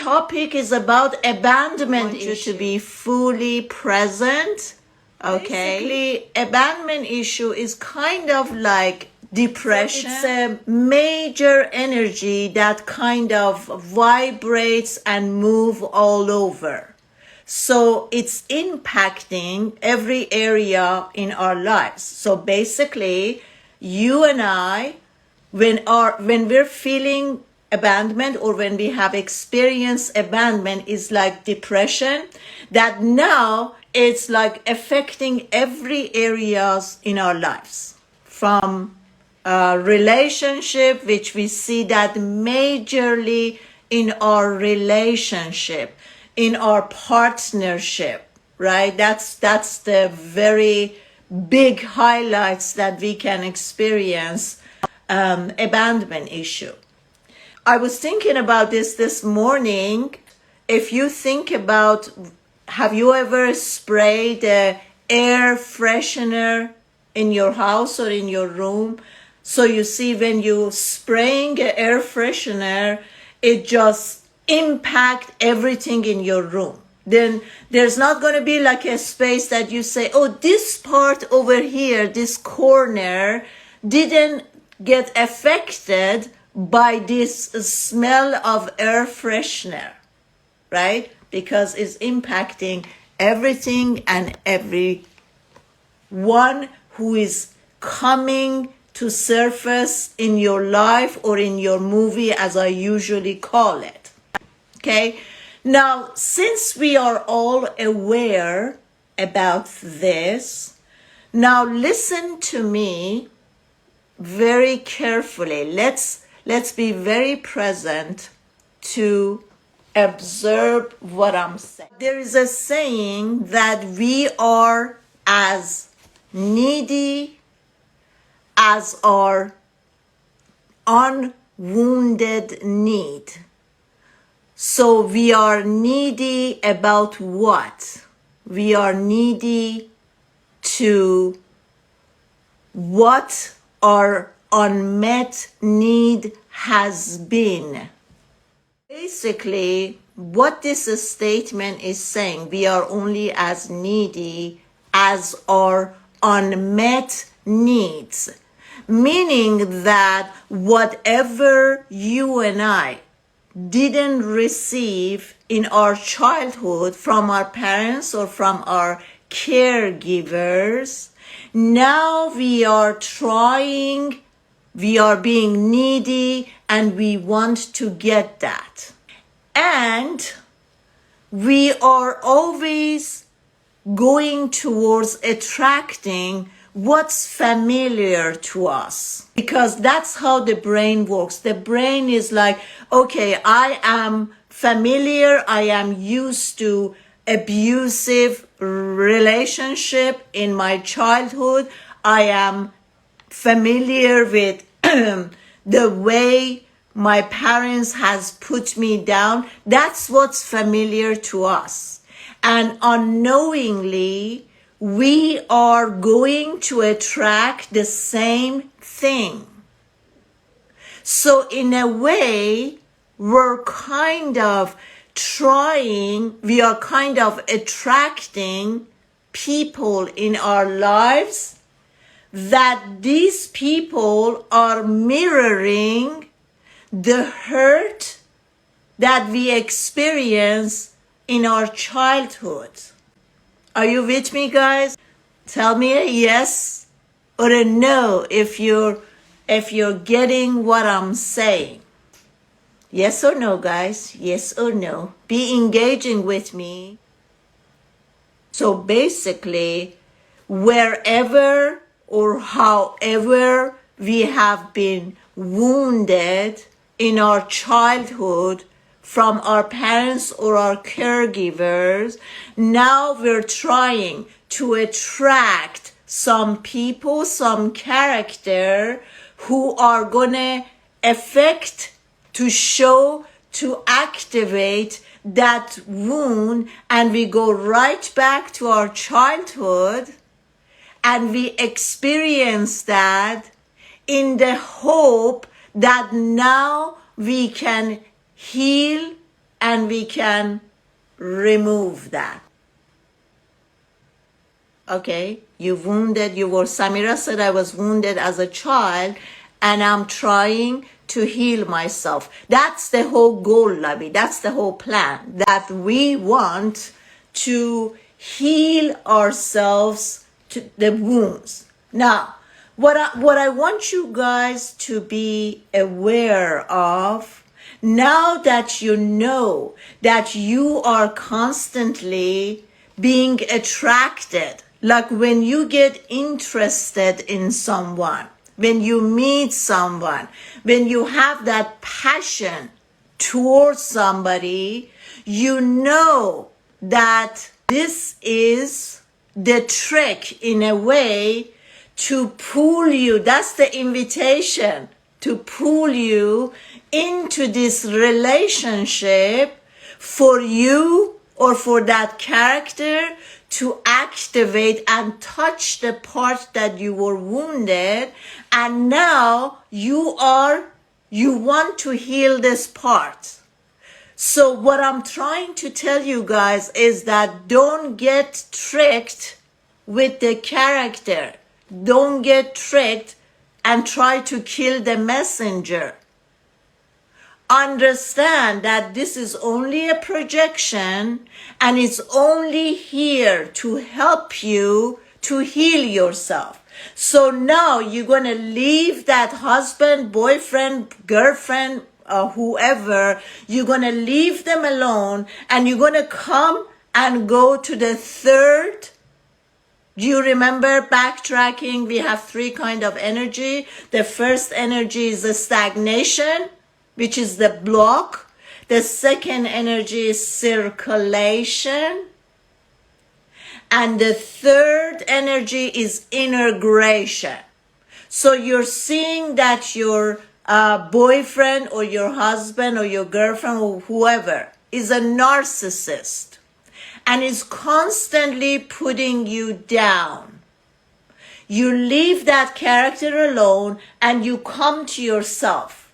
topic is about abandonment issue. You to be fully present. Okay. Basically, abandonment issue is kind of like depression. So it's a major energy that kind of vibrates and move all over. So it's impacting every area in our lives. So basically, you and I, when we're feeling abandonment or when we have experienced abandonment, is like depression, that now it's like affecting every areas in our lives, from relationship, which we see that majorly in our relationship, in our partnership, right? That's the very big highlights that we can experience abandonment issue. I was thinking about this morning. If you think about, have you ever sprayed a air freshener in your house or in your room? So you see, when you spraying an air freshener, it just impact everything in your room. Then there's not going to be like a space that you say, oh, this part over here, this corner didn't get affected by this smell of air freshener, right? Because it's impacting everything and everyone who is coming to surface in your life or in your movie, as I usually call it. Okay? Now, since we are all aware about this, now listen to me very carefully. Let's be very present to observe what I'm saying. There is a saying that we are as needy as our unwounded need. So we are needy about what? We are needy to what our unmet need has been. Basically, what this statement is saying, we are only as needy as our unmet needs. Meaning that whatever you and I didn't receive in our childhood from our parents or from our caregivers, now we are trying, we are being needy, and we want to get that. And we are always going towards attracting what's familiar to us, because that's how the brain works. The brain is like, okay, I am familiar, I am used to abusive relationship in my childhood, I am familiar with the way my parents has put me down. That's what's familiar to us. And unknowingly, we are going to attract the same thing. So in a way, we are kind of attracting people in our lives that these people are mirroring the hurt that we experience in our childhood. Are you with me, guys? Tell me a yes or a no if you're getting what I'm saying. Yes or no, guys? Yes or no? Be engaging with me. So basically, wherever or however we have been wounded in our childhood from our parents or our caregivers, now we're trying to attract some people, some character who are gonna affect, to show, to activate that wound, and we go right back to our childhood and we experience that in the hope that now we can heal and we can remove that. Okay, you were, Samira said, I was wounded as a child and I'm trying to heal myself. That's the whole goal, Labi. That's the whole plan, that we want to heal ourselves to the wounds. Now, what I want you guys to be aware of, now that you know that you are constantly being attracted, like when you get interested in someone, when you meet someone, when you have that passion towards somebody, you know that this is the trick in a way to pull you. That's the invitation to pull you into this relationship for you or for that character to activate and touch the part that you were wounded, and now you want to heal this part. So what I'm trying to tell you guys is that don't get tricked with the character. Don't get tricked and try to kill the messenger. Understand that this is only a projection and it's only here to help you to heal yourself. So now you're going to leave that husband, boyfriend, girlfriend, whoever. You're going to leave them alone and you're going to come and go to the third. Do you remember backtracking? We have three kinds of energy. The first energy is the stagnation, which is the block. The second energy is circulation. And the third energy is integration. So you're seeing that your boyfriend or your husband or your girlfriend or whoever is a narcissist and is constantly putting you down. You leave that character alone and you come to yourself.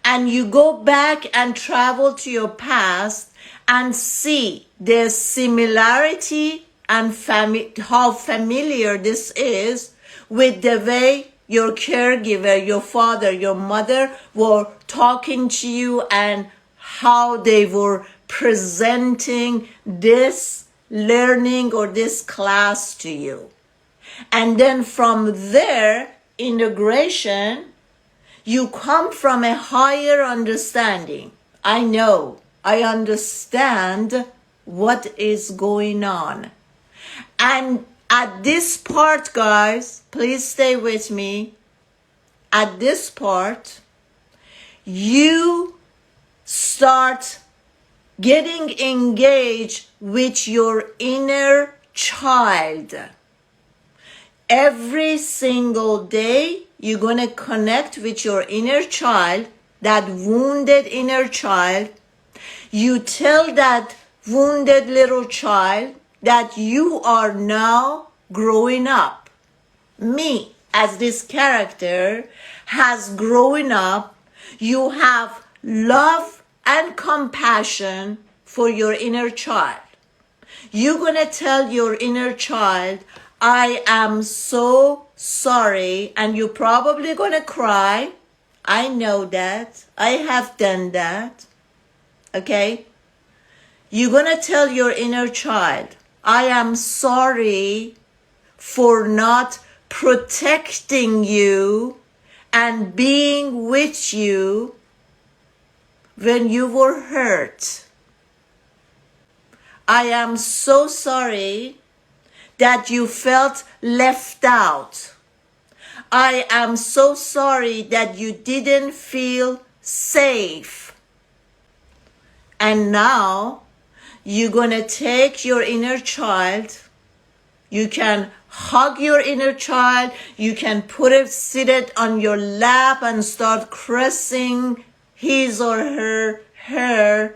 And you go back and travel to your past and see the similarity and how familiar this is with the way your caregiver, your father, your mother were talking to you and how they were presenting this learning or this class to you. And then from there, integration, you come from a higher understanding. I know, I understand what is going on. And at this part, guys, please stay with me. At this part, you start getting engaged with your inner child. Every single day, you're going to connect with your inner child, that wounded inner child. You tell that wounded little child that you are now growing up. Me, as this character, has grown up. You have love and compassion for your inner child. You're going to tell your inner child, I am so sorry, and you're probably going to cry. I know that. I have done that. Okay? You're going to tell your inner child, I am sorry for not protecting you and being with you when you were hurt. I am so sorry that you felt left out. I am so sorry that you didn't feel safe. And now you're going to take your inner child. You can hug your inner child. You can sit it on your lap and start caressing his or her.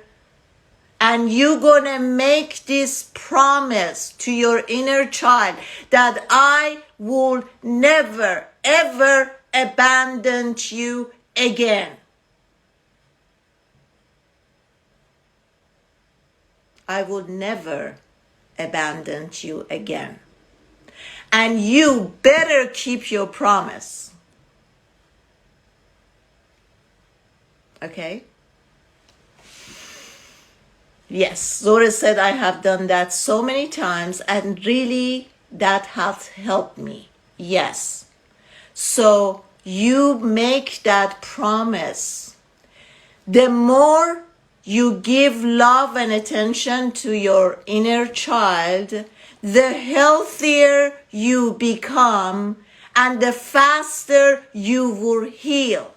And you're going to make this promise to your inner child that I will never, ever abandon you again. I would never abandon you again. And you better keep your promise. Okay? Yes, Zora said I have done that so many times and really that has helped me. Yes. So you make that promise. The more you give love and attention to your inner child, the healthier you become and the faster you will heal.